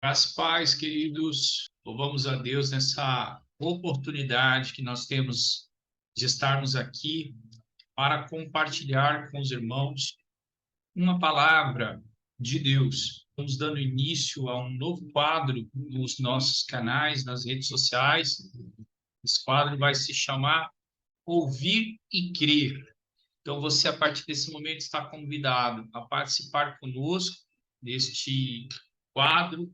As paz, queridos, louvamos a Deus nessa oportunidade que nós temos de estarmos aqui para compartilhar com os irmãos uma palavra de Deus. Estamos dando início a um novo quadro nos nossos canais, nas redes sociais. Esse quadro vai se chamar Ouvir e Crer. Então, você, a partir desse momento, está convidado a participar conosco deste quadro,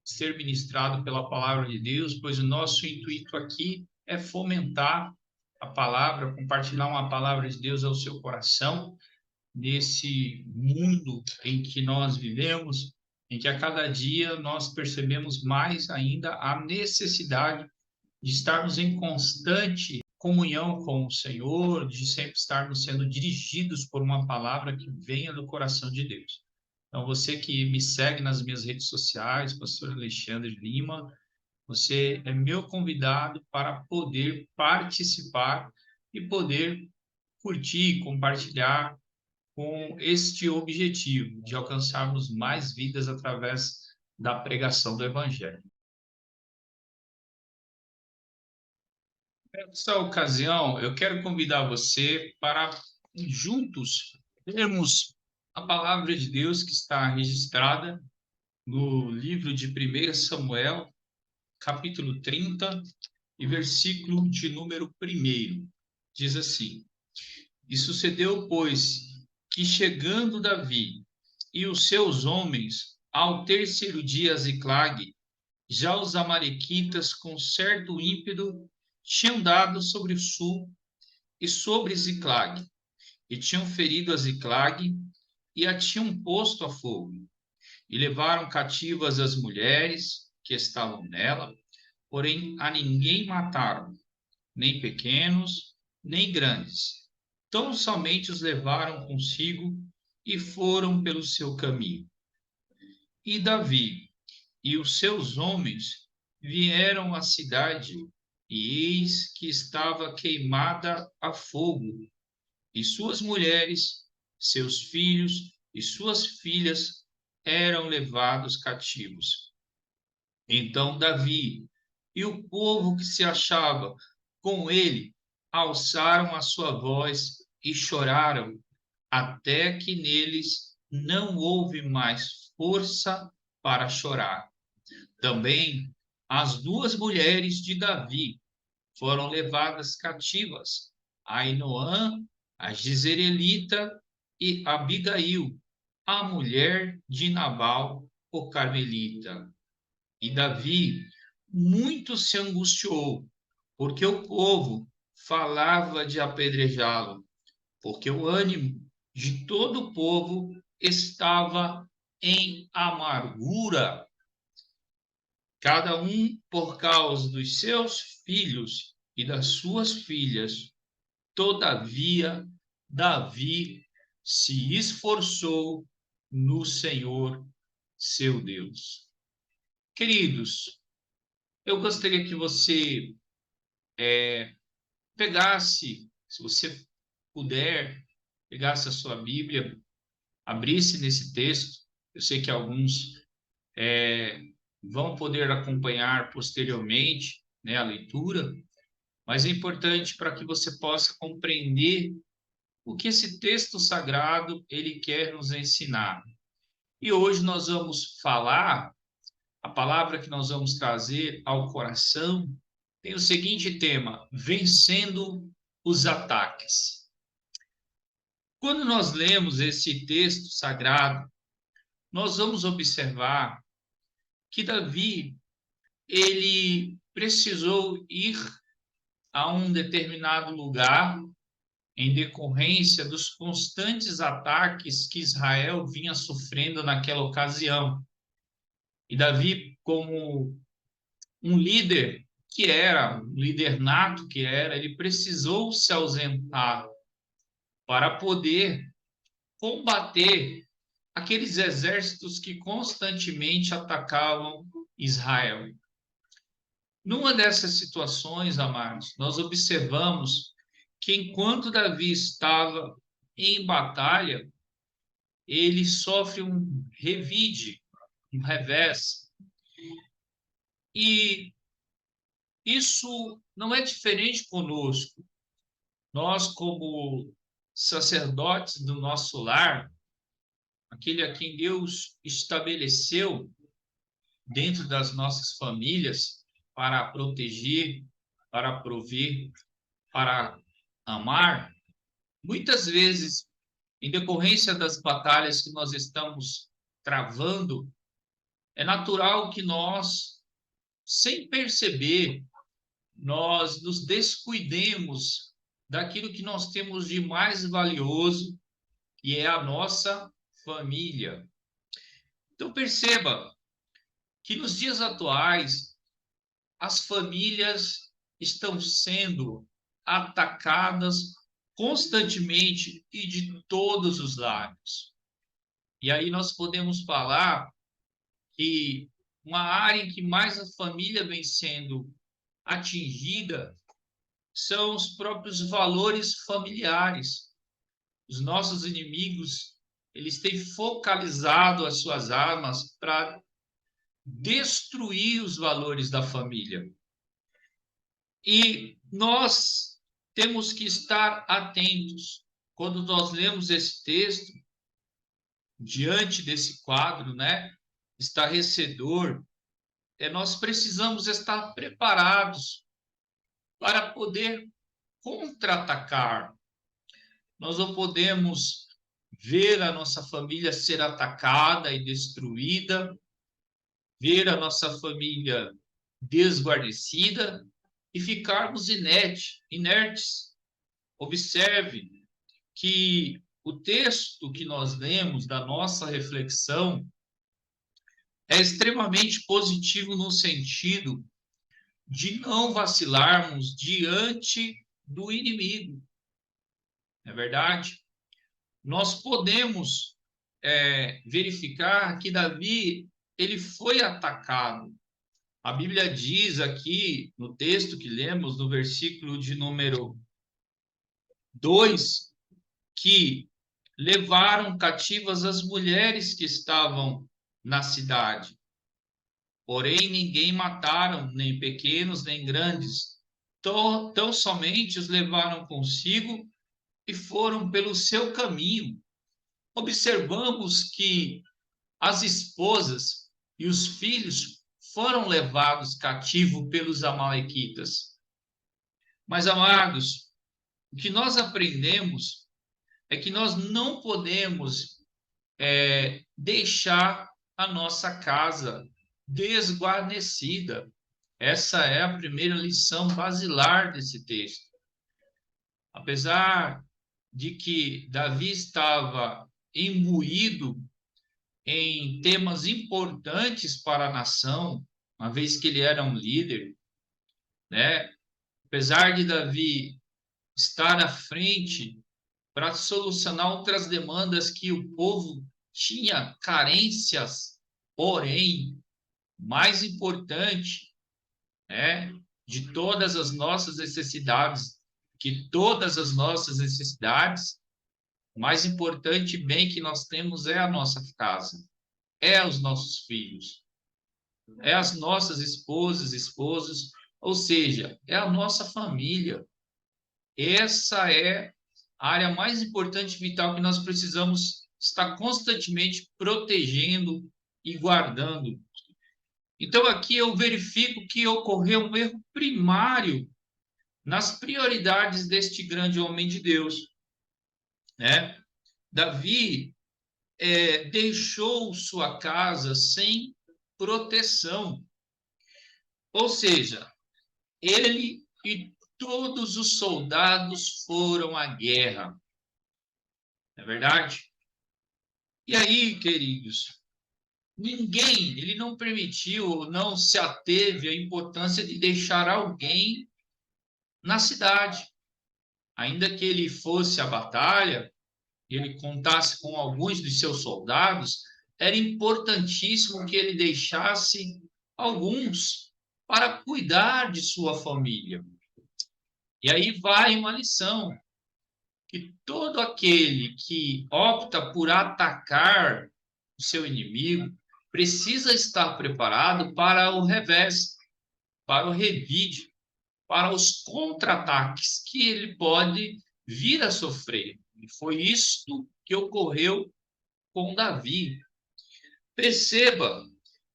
ser ministrado pela palavra de Deus, pois o nosso intuito aqui é fomentar a palavra, compartilhar uma palavra de Deus ao seu coração, nesse mundo em que nós vivemos, em que a cada dia nós percebemos mais ainda a necessidade de estarmos em constante comunhão com o Senhor, de sempre estarmos sendo dirigidos por uma palavra que venha do coração de Deus. Então, você que me segue nas minhas redes sociais, Pastor Alexandre Lima, você é meu convidado para poder participar e poder curtir, compartilhar com este objetivo de alcançarmos mais vidas através da pregação do Evangelho. Nessa ocasião, eu quero convidar você para juntos lermos a palavra de Deus que está registrada no livro de 1 Samuel, capítulo 30 e versículo de número 1. Diz assim: E sucedeu, pois, que chegando Davi e os seus homens ao terceiro dia a Ziclague, já os amalequitas com certo ímpeto tinham dado sobre o sul e sobre Ziclague, e tinham ferido a Ziclague e a tinham posto a fogo, e levaram cativas as mulheres que estavam nela, porém a ninguém mataram, nem pequenos, nem grandes. Tão somente os levaram consigo e foram pelo seu caminho. E Davi e os seus homens vieram à cidade, e eis que estava queimada a fogo, e suas mulheres, seus filhos e suas filhas eram levados cativos. Então Davi e o povo que se achava com ele alçaram a sua voz e choraram, até que neles não houve mais força para chorar. Também as duas mulheres de Davi foram levadas cativas, Ainoã, a Jezreelita, e Abigail, a mulher de Nabal, o carmelita. E Davi muito se angustiou, porque o povo falava de apedrejá-lo, porque o ânimo de todo o povo estava em amargura, cada um por causa dos seus filhos e das suas filhas. Todavia, Davi se esforçou no Senhor, seu Deus. Queridos, eu gostaria que você pegasse, se você puder, pegasse a sua Bíblia, abrisse nesse texto. Eu sei que alguns vão poder acompanhar posteriormente, né, a leitura, mas é importante para que você possa compreender o que esse texto sagrado ele quer nos ensinar. E hoje nós vamos falar, a palavra que nós vamos trazer ao coração tem o seguinte tema: vencendo os ataques. Quando nós lemos esse texto sagrado, nós vamos observar que Davi, ele precisou ir a um determinado lugar em decorrência dos constantes ataques que Israel vinha sofrendo naquela ocasião. E Davi, como um líder que era, um líder nato que era, ele precisou se ausentar para poder combater aqueles exércitos que constantemente atacavam Israel. Numa dessas situações, amados, nós observamos que enquanto Davi estava em batalha, ele sofre um revide, um revés. E isso não é diferente conosco. Nós, como sacerdotes do nosso lar, aquele a quem Deus estabeleceu dentro das nossas famílias para proteger, para prover, para amar, muitas vezes, em decorrência das batalhas que nós estamos travando, é natural que nós, sem perceber, nós nos descuidemos daquilo que nós temos de mais valioso, que é a nossa família. Então perceba que nos dias atuais as famílias estão sendo atacadas constantemente e de todos os lados. E aí nós podemos falar que uma área em que mais a família vem sendo atingida são os próprios valores familiares. Os nossos inimigos, eles têm focalizado as suas armas para destruir os valores da família. E nós temos que estar atentos quando nós lemos esse texto, diante desse quadro, né, estarrecedor, nós precisamos estar preparados para poder contra-atacar. Nós não podemos ver a nossa família ser atacada e destruída, ver a nossa família desguarnecida e ficarmos inertes. Observe que o texto que nós lemos da nossa reflexão é extremamente positivo no sentido de não vacilarmos diante do inimigo. Não é verdade? Nós podemos verificar que Davi ele foi atacado. A Bíblia diz aqui, no texto que lemos, no versículo de número 2, que levaram cativas as mulheres que estavam na cidade. Porém, ninguém mataram, nem pequenos, nem grandes. Tão somente os levaram consigo e foram pelo seu caminho. Observamos que as esposas e os filhos foram levados cativos pelos amalequitas. Mas, amados, o que nós aprendemos é que nós não podemos deixar a nossa casa desguarnecida. Essa é a primeira lição basilar desse texto. Apesar de que Davi estava imbuído em temas importantes para a nação, uma vez que ele era um líder, né? Apesar de Davi estar à frente para solucionar outras demandas que o povo tinha carências, porém, mais importante, de todas as nossas necessidades, que todas as nossas necessidades, o mais importante bem que nós temos é a nossa casa, é os nossos filhos, é as nossas esposas, esposos, ou seja, é a nossa família. Essa é a área mais importante e vital que nós precisamos estar constantemente protegendo e guardando. Então, aqui eu verifico que ocorreu um erro primário nas prioridades deste grande homem de Deus, né? Davi deixou sua casa sem proteção, ou seja, ele e todos os soldados foram à guerra, não é verdade? E aí, queridos, ele não permitiu, não se ateve à importância de deixar alguém na cidade. Ainda que ele fosse à batalha, ele contasse com alguns dos seus soldados, era importantíssimo que ele deixasse alguns para cuidar de sua família. E aí vai uma lição, que todo aquele que opta por atacar o seu inimigo precisa estar preparado para o revés. para o revide, para os contra-ataques que ele pode vir a sofrer. E foi isso que ocorreu com Davi. Perceba,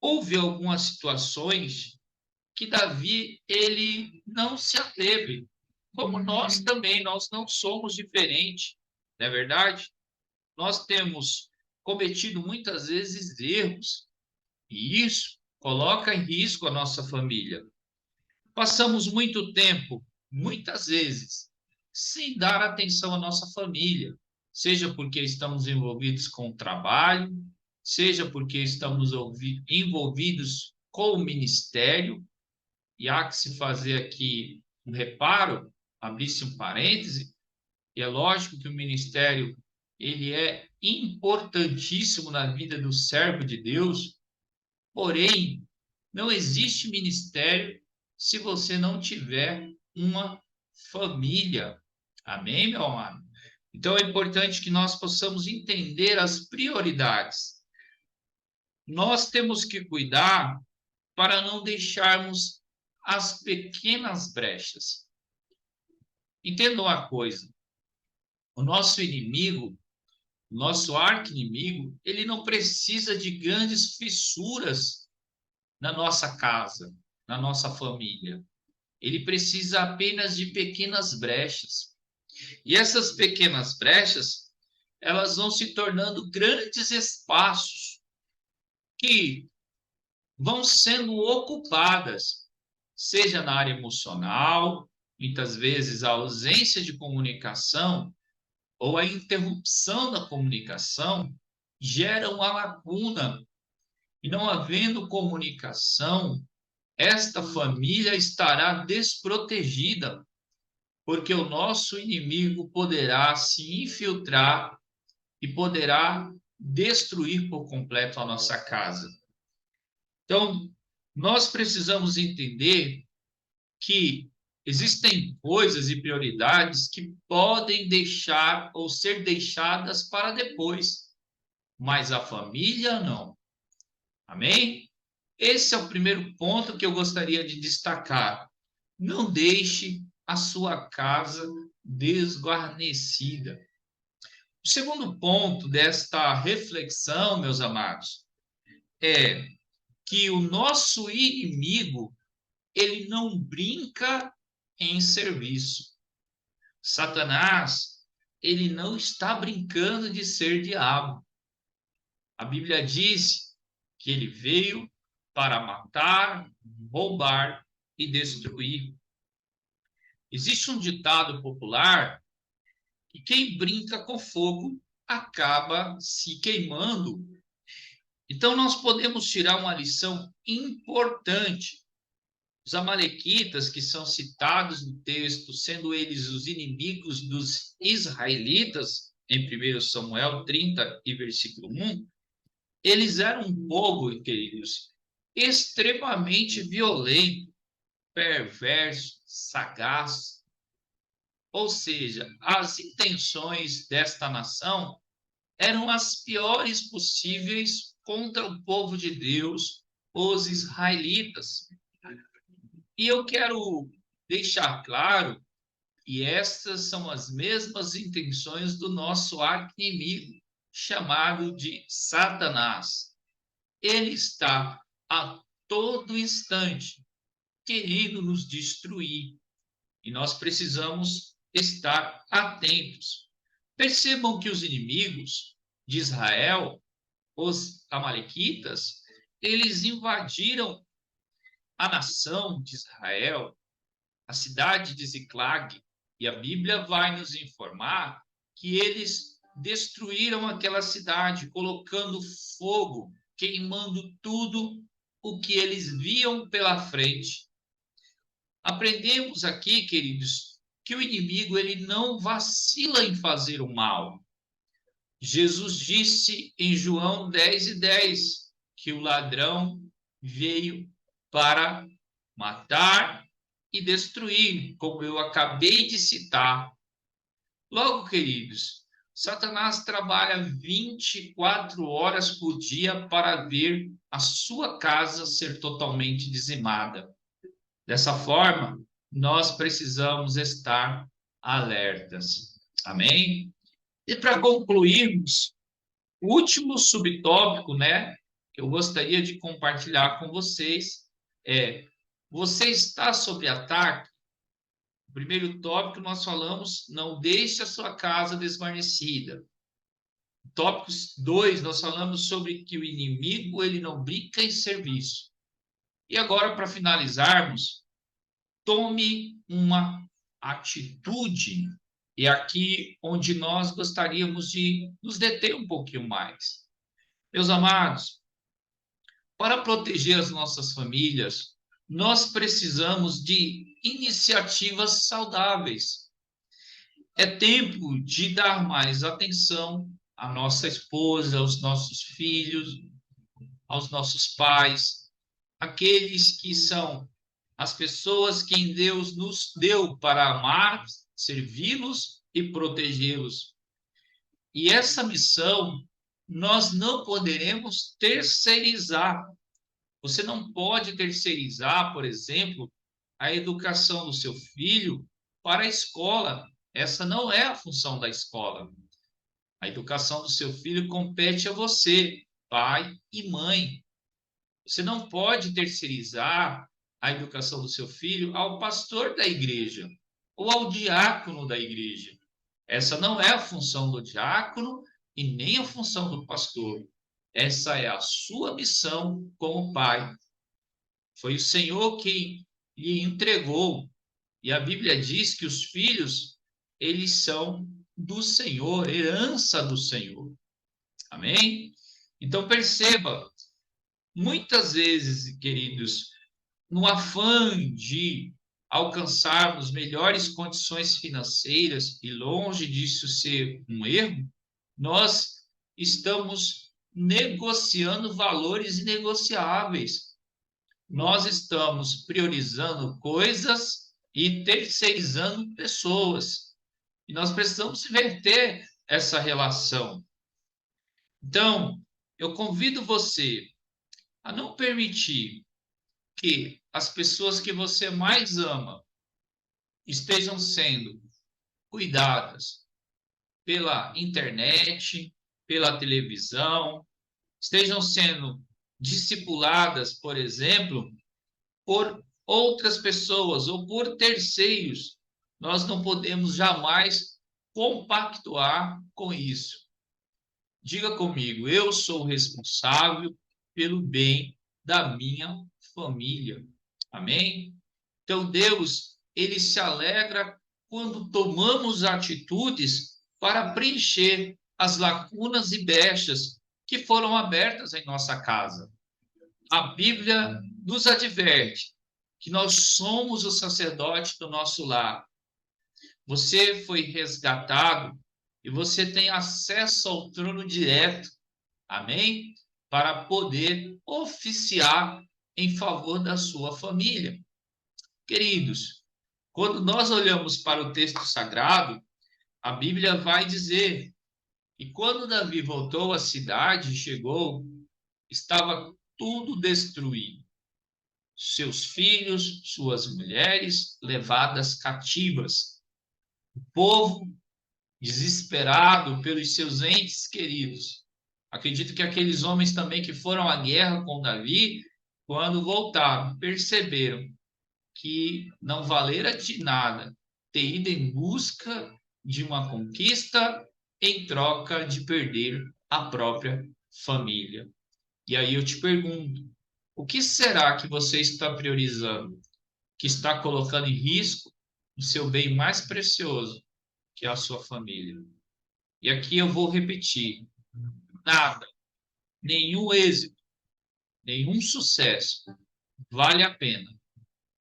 houve algumas situações que Davi ele não se ateve, como nós também, nós não somos diferentes, não é verdade? Nós temos cometido muitas vezes erros, e isso coloca em risco a nossa família. Passamos muito tempo, muitas vezes, sem dar atenção à nossa família, seja porque estamos envolvidos com o trabalho, seja porque estamos envolvidos com o ministério, e há que se fazer aqui um reparo, abrir-se um parêntese, e é lógico que o ministério ele é importantíssimo na vida do servo de Deus, porém, não existe ministério se você não tiver uma família. Amém, meu amado? Então é importante que nós possamos entender as prioridades. Nós temos que cuidar para não deixarmos as pequenas brechas. Entenda uma coisa: o nosso inimigo, o nosso arqui-inimigo, ele não precisa de grandes fissuras na nossa casa, na nossa família. Ele precisa apenas de pequenas brechas. E essas pequenas brechas, elas vão se tornando grandes espaços que vão sendo ocupadas, seja na área emocional, muitas vezes a ausência de comunicação ou a interrupção da comunicação gera uma lacuna. E não havendo comunicação, esta família estará desprotegida, porque o nosso inimigo poderá se infiltrar e poderá destruir por completo a nossa casa. Então, nós precisamos entender que existem coisas e prioridades que podem deixar ou ser deixadas para depois, mas a família não. Amém? Esse é o primeiro ponto que eu gostaria de destacar. Não deixe a sua casa desguarnecida. O segundo ponto desta reflexão, meus amados, é que o nosso inimigo, ele não brinca em serviço. Satanás, ele não está brincando de ser diabo. A Bíblia diz que ele veio para matar, roubar e destruir. Existe um ditado popular que quem brinca com fogo acaba se queimando. Então, nós podemos tirar uma lição importante. Os amalequitas, que são citados no texto, sendo eles os inimigos dos israelitas, em 1 Samuel 30 e versículo 1, eles eram um povo, queridos, extremamente violento, perverso, sagaz. Ou seja, as intenções desta nação eram as piores possíveis contra o povo de Deus, os israelitas. E eu quero deixar claro que estas são as mesmas intenções do nosso arqui-inimigo, chamado de Satanás. Ele está a todo instante querendo nos destruir. E nós precisamos estar atentos. Percebam que os inimigos de Israel, os amalequitas, eles invadiram a nação de Israel, a cidade de Ziclag, e a Bíblia vai nos informar que eles destruíram aquela cidade, colocando fogo, queimando tudo o que eles viam pela frente. Aprendemos aqui, queridos, que o inimigo ele não vacila em fazer o mal. Jesus disse em João 10:10 que o ladrão veio para matar e destruir, como eu acabei de citar. Logo, queridos, Satanás trabalha 24 horas por dia para ver a sua casa ser totalmente dizimada. Dessa forma, nós precisamos estar alertas. Amém? E para concluirmos, o último subtópico, né, que eu gostaria de compartilhar com vocês é: você está sob ataque? O primeiro tópico nós falamos, não deixe a sua casa desguarnecida. Tópico 2, nós falamos sobre que o inimigo ele não brinca em serviço. E agora, para finalizarmos, tome uma atitude. E aqui onde nós gostaríamos de nos deter um pouquinho mais. Meus amados, para proteger as nossas famílias, nós precisamos de iniciativas saudáveis. É tempo de dar mais atenção à nossa esposa, aos nossos filhos, aos nossos pais, aqueles que são as pessoas que Deus nos deu para amar, servi-los e protegê-los. E essa missão nós não poderemos terceirizar. Você não pode terceirizar, por exemplo, a educação do seu filho para a escola. Essa não é a função da escola. A educação do seu filho compete a você, pai e mãe. Você não pode terceirizar a educação do seu filho ao pastor da igreja ou ao diácono da igreja. Essa não é a função do diácono e nem a função do pastor. Essa é a sua missão como pai. Foi o Senhor que lhe entregou. E a Bíblia diz que os filhos, eles são do Senhor, herança do Senhor. Amém? Então perceba, muitas vezes, queridos, no afã de alcançarmos melhores condições financeiras, e longe disso ser um erro, nós estamos negociando valores inegociáveis. Nós estamos priorizando coisas e terceirizando pessoas. E nós precisamos inverter essa relação. Então, eu convido você a não permitir que as pessoas que você mais ama estejam sendo cuidadas pela internet, pela televisão, estejam sendo discipuladas, por exemplo, por outras pessoas ou por terceiros. Nós não podemos jamais compactuar com isso. Diga comigo, eu sou responsável pelo bem da minha família. Amém? Então, Deus, ele se alegra quando tomamos atitudes para preencher as lacunas e brechas que foram abertas em nossa casa. A Bíblia nos adverte que nós somos o sacerdote do nosso lar. Você foi resgatado e você tem acesso ao trono direto. Amém? Para poder oficiar em favor da sua família. Queridos, quando nós olhamos para o texto sagrado, a Bíblia vai dizer: e quando Davi voltou à cidade, chegou, estava tudo destruído. Seus filhos, suas mulheres levadas cativas. O povo desesperado pelos seus entes queridos. Acredito que aqueles homens também que foram à guerra com Davi, quando voltaram, perceberam que não valera de nada ter ido em busca de uma conquista em troca de perder a própria família. E aí eu te pergunto, o que será que você está priorizando, que está colocando em risco o seu bem mais precioso, que é a sua família? E aqui eu vou repetir, nada, nenhum êxito, nenhum sucesso vale a pena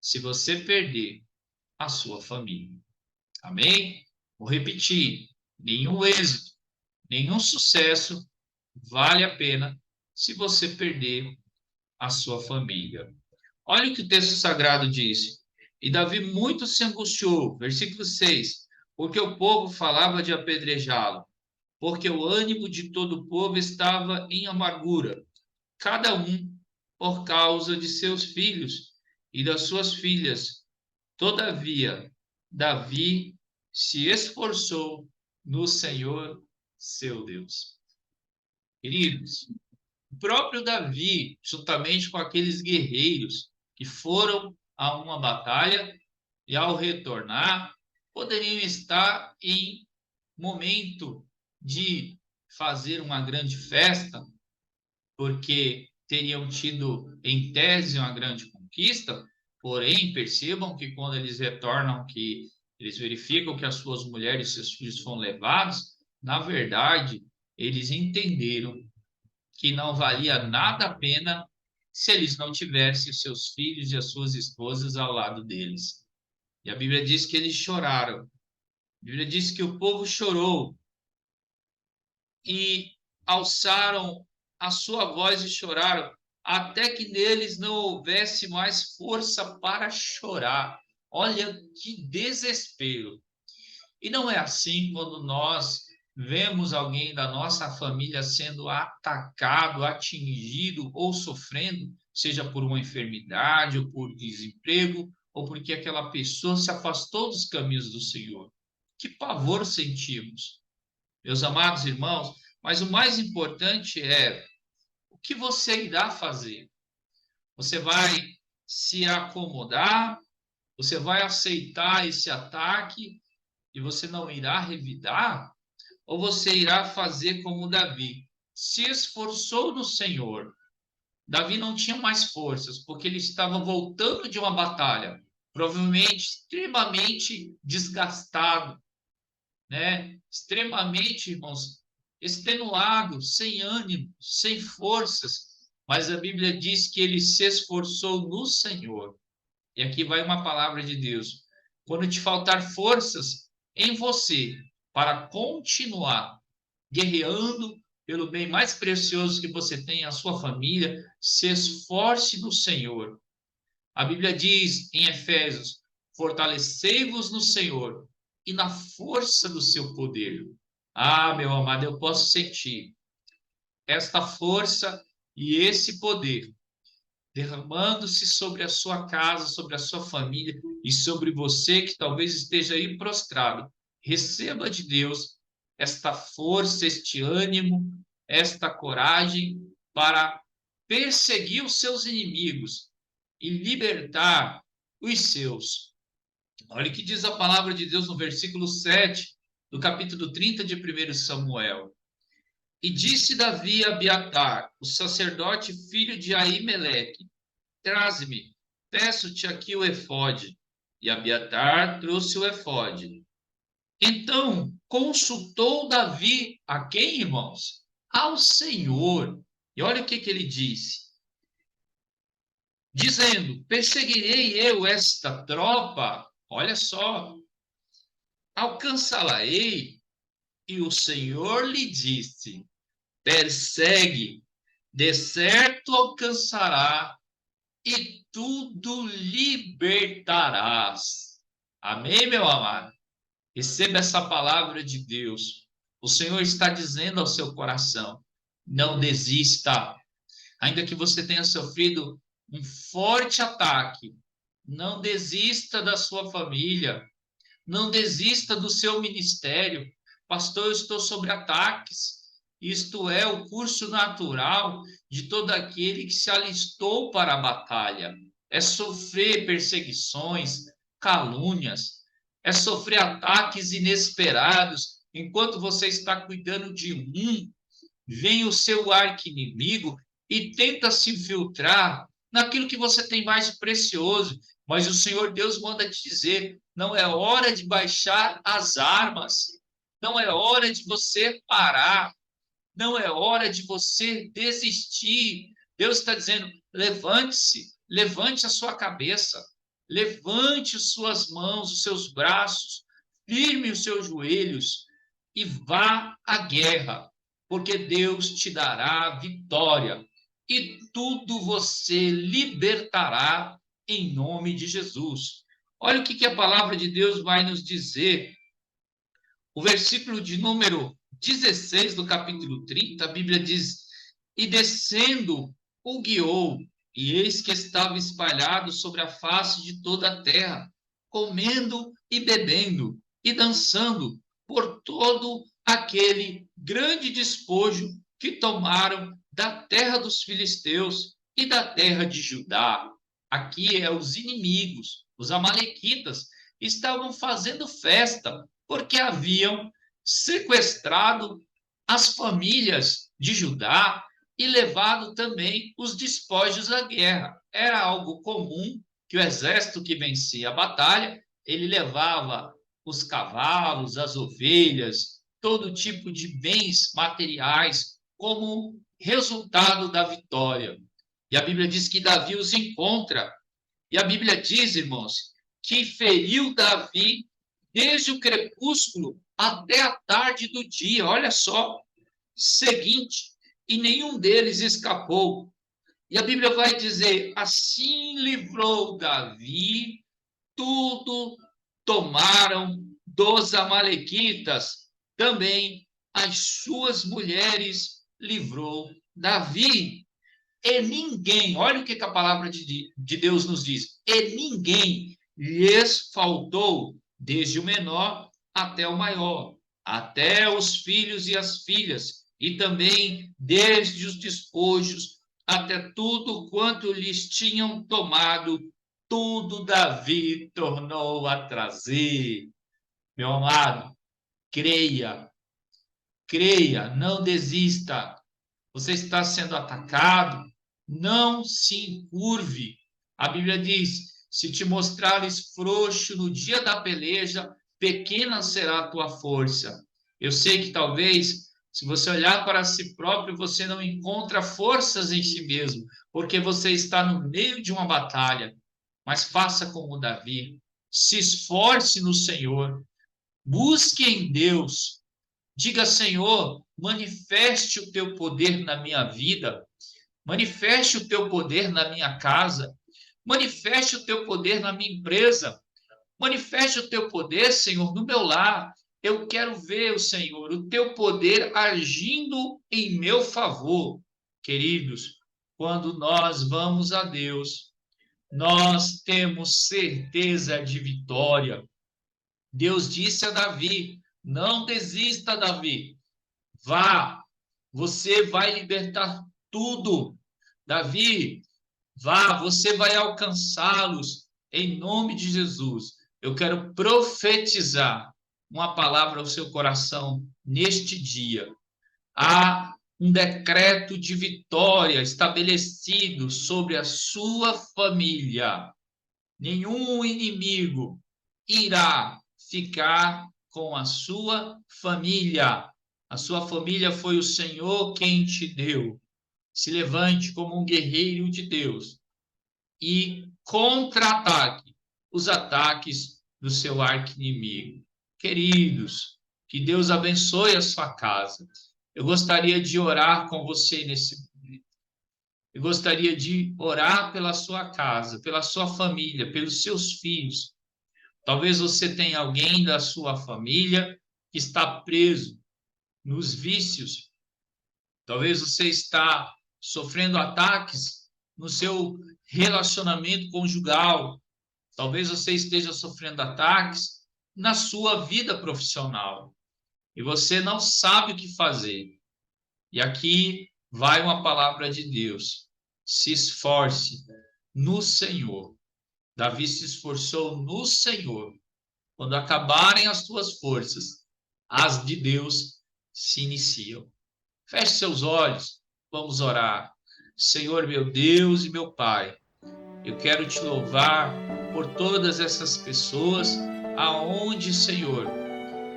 se você perder a sua família. Amém? Vou repetir, nenhum êxito, nenhum sucesso vale a pena se você perder a sua família. Olha o que o texto sagrado diz. E Davi muito se angustiou, versículo 6, porque o povo falava de apedrejá-lo, porque o ânimo de todo o povo estava em amargura, cada um por causa de seus filhos, e das suas filhas. Todavia, Davi se esforçou no Senhor, seu Deus. Queridos, o próprio Davi, juntamente com aqueles guerreiros que foram a uma batalha e ao retornar, poderiam estar em momento de fazer uma grande festa, porque teriam tido em tese uma grande conquista, porém percebam que quando eles retornam, que eles verificam que as suas mulheres e seus filhos foram levados, na verdade, eles entenderam que não valia nada a pena se eles não tivessem os seus filhos e as suas esposas ao lado deles. E a Bíblia diz que eles choraram. A Bíblia diz que o povo chorou e alçaram a sua voz e choraram, até que neles não houvesse mais força para chorar. Olha que desespero. E não é assim quando nós vemos alguém da nossa família sendo atacado, atingido ou sofrendo, seja por uma enfermidade ou por desemprego, ou porque aquela pessoa se afastou dos caminhos do Senhor. Que pavor sentimos, meus amados irmãos, mas o mais importante é o que você irá fazer. Você vai se acomodar, você vai aceitar esse ataque e você não irá revidar? Ou você irá fazer como Davi? Se esforçou no Senhor. Davi não tinha mais forças, porque ele estava voltando de uma batalha, provavelmente extremamente desgastado, né? Extremamente, irmãos, extenuado, sem ânimo, sem forças. Mas a Bíblia diz que ele se esforçou no Senhor. E aqui vai uma palavra de Deus. Quando te faltar forças em você para continuar guerreando pelo bem mais precioso que você tem, a sua família, se esforce no Senhor. A Bíblia diz em Efésios: fortalecei-vos no Senhor e na força do seu poder. Ah, meu amado, eu posso sentir esta força e esse poder derramando-se sobre a sua casa, sobre a sua família e sobre você que talvez esteja aí prostrado. Receba de Deus esta força, este ânimo, esta coragem para perseguir os seus inimigos e libertar os seus. Olha o que diz a palavra de Deus no versículo 7 do capítulo 30 de 1 Samuel. E disse Davi a Abiatar, o sacerdote filho de Aimeleque: traze-me, peço-te aqui o efode. E Abiatar trouxe o efode. Então consultou Davi a quem, irmãos? Ao Senhor. E olha o que ele disse. Dizendo: perseguirei eu esta tropa, olha só, alcançá-la-ei. E o Senhor lhe disse: persegue, de certo alcançará, e tudo libertarás. Amém, meu amado? Receba essa palavra de Deus. O Senhor está dizendo ao seu coração: não desista. Ainda que você tenha sofrido um forte ataque, não desista da sua família, não desista do seu ministério. Pastor, eu estou sob ataques. Isto é o curso natural de todo aquele que se alistou para a batalha. É sofrer perseguições, calúnias, é sofrer ataques inesperados. Enquanto você está cuidando de um, vem o seu arqui-inimigo e tenta se infiltrar naquilo que você tem mais precioso. Mas o Senhor Deus manda te dizer: não é hora de baixar as armas, não é hora de você parar, não é hora de você desistir. Deus está dizendo: levante-se, levante a sua cabeça, levante as suas mãos, os seus braços, firme os seus joelhos e vá à guerra, porque Deus te dará vitória e tudo você libertará em nome de Jesus. Olha o que a palavra de Deus vai nos dizer. O versículo de número 16 do capítulo 30, a Bíblia diz: e descendo o guiou E eis que estava espalhado sobre a face de toda a terra, comendo e bebendo e dançando por todo aquele grande despojo que tomaram da terra dos filisteus e da terra de Judá. Aqui é os inimigos, os amalequitas, estavam fazendo festa porque haviam sequestrado as famílias de Judá e levado também os despojos da guerra. Era algo comum que o exército que vencia a batalha, ele levava os cavalos, as ovelhas, todo tipo de bens materiais como resultado da vitória. E a Bíblia diz que Davi os encontra. E a Bíblia diz, irmãos, que feriu Davi desde o crepúsculo até a tarde do dia. Olha só, seguinte, e nenhum deles escapou. E a Bíblia vai dizer: assim livrou Davi, tudo tomaram dos amalequitas, também as suas mulheres livrou Davi. E ninguém, olha o que a palavra de Deus nos diz, e ninguém lhes faltou, desde o menor até o maior, até os filhos e as filhas, e também desde os despojos até tudo quanto lhes tinham tomado, tudo Davi tornou a trazer. Meu amado, creia, creia, não desista. Você está sendo atacado, não se encurve. A Bíblia diz: se te mostrares frouxo no dia da peleja, pequena será a tua força. Eu sei que talvez, se você olhar para si próprio, você não encontra forças em si mesmo, porque você está no meio de uma batalha. Mas faça como Davi, se esforce no Senhor, busque em Deus. Diga: Senhor, manifeste o teu poder na minha vida, manifeste o teu poder na minha casa, manifeste o teu poder na minha empresa, manifeste o teu poder, Senhor, no meu lar. Eu quero ver, o Senhor, o teu poder agindo em meu favor. Queridos, quando nós vamos a Deus, nós temos certeza de vitória. Deus disse a Davi: não desista, Davi. Vá, você vai libertar tudo. Davi, vá, você vai alcançá-los em nome de Jesus. Eu quero profetizar uma palavra ao seu coração neste dia. Há um decreto de vitória estabelecido sobre a sua família. Nenhum inimigo irá ficar com a sua família. A sua família foi o Senhor quem te deu. Se levante como um guerreiro de Deus e contra-ataque os ataques do seu arqui-inimigo. Queridos, que Deus abençoe a sua casa. Eu gostaria de orar com você nesse momento. Eu gostaria de orar pela sua casa, pela sua família, pelos seus filhos. Talvez você tenha alguém da sua família que está preso nos vícios. Talvez você está sofrendo ataques no seu relacionamento conjugal. Talvez você esteja sofrendo ataques na sua vida profissional. E você não sabe o que fazer. E aqui vai uma palavra de Deus. Se esforce no Senhor. Davi se esforçou no Senhor. Quando acabarem as tuas forças, as de Deus se iniciam. Feche seus olhos, vamos orar. Senhor, meu Deus e meu Pai, eu quero te louvar por todas essas pessoas aonde, Senhor,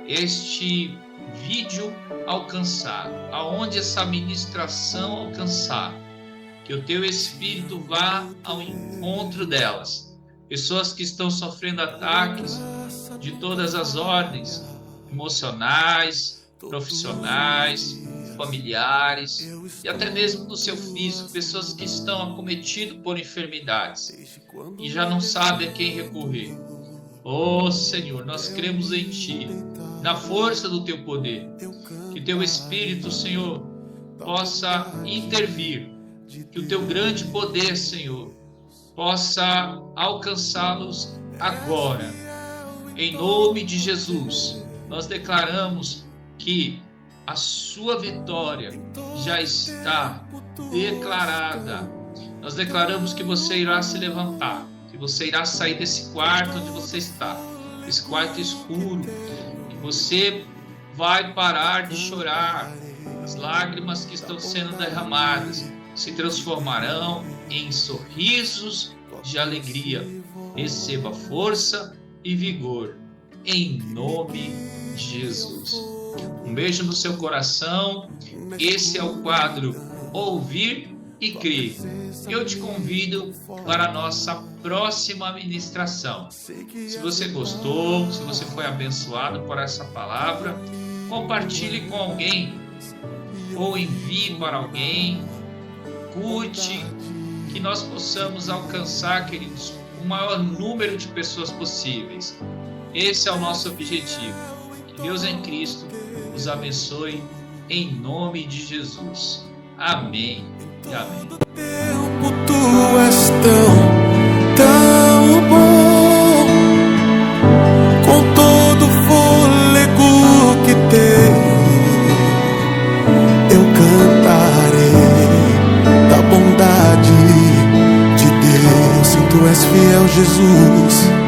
este vídeo alcançar, aonde essa ministração alcançar, que o teu Espírito vá ao encontro delas. Pessoas que estão sofrendo ataques de todas as ordens, emocionais, profissionais, familiares e até mesmo no seu físico, pessoas que estão acometidas por enfermidades e já não sabem a quem recorrer. Oh Senhor, nós cremos em Ti, na força do Teu poder, que Teu Espírito, Senhor, possa intervir Que o teu grande poder, Senhor, possa alcançá-los agora. Em nome de Jesus, nós declaramos que a sua vitória já está declarada. Nós declaramos que você irá se levantar, que você irá sair desse quarto onde você está, esse quarto escuro, e você vai parar de chorar. As lágrimas que estão sendo derramadas se transformarão em sorrisos de alegria. Receba força e vigor, em nome de Jesus. Um beijo no seu coração. Esse é o quadro Ouvir e Crer. Eu te convido para a nossa próxima ministração. Se você gostou, se você foi abençoado por essa palavra, compartilhe com alguém ou envie para alguém, curte, que nós possamos alcançar, queridos, o maior número de pessoas possíveis. Esse é o nosso objetivo. Que Deus em Cristo nos abençoe em nome de Jesus. Amém e amém. Tu és tão bom, com todo o fôlego que tem, eu cantarei da bondade de Deus. Sim, tu és fiel, Jesus.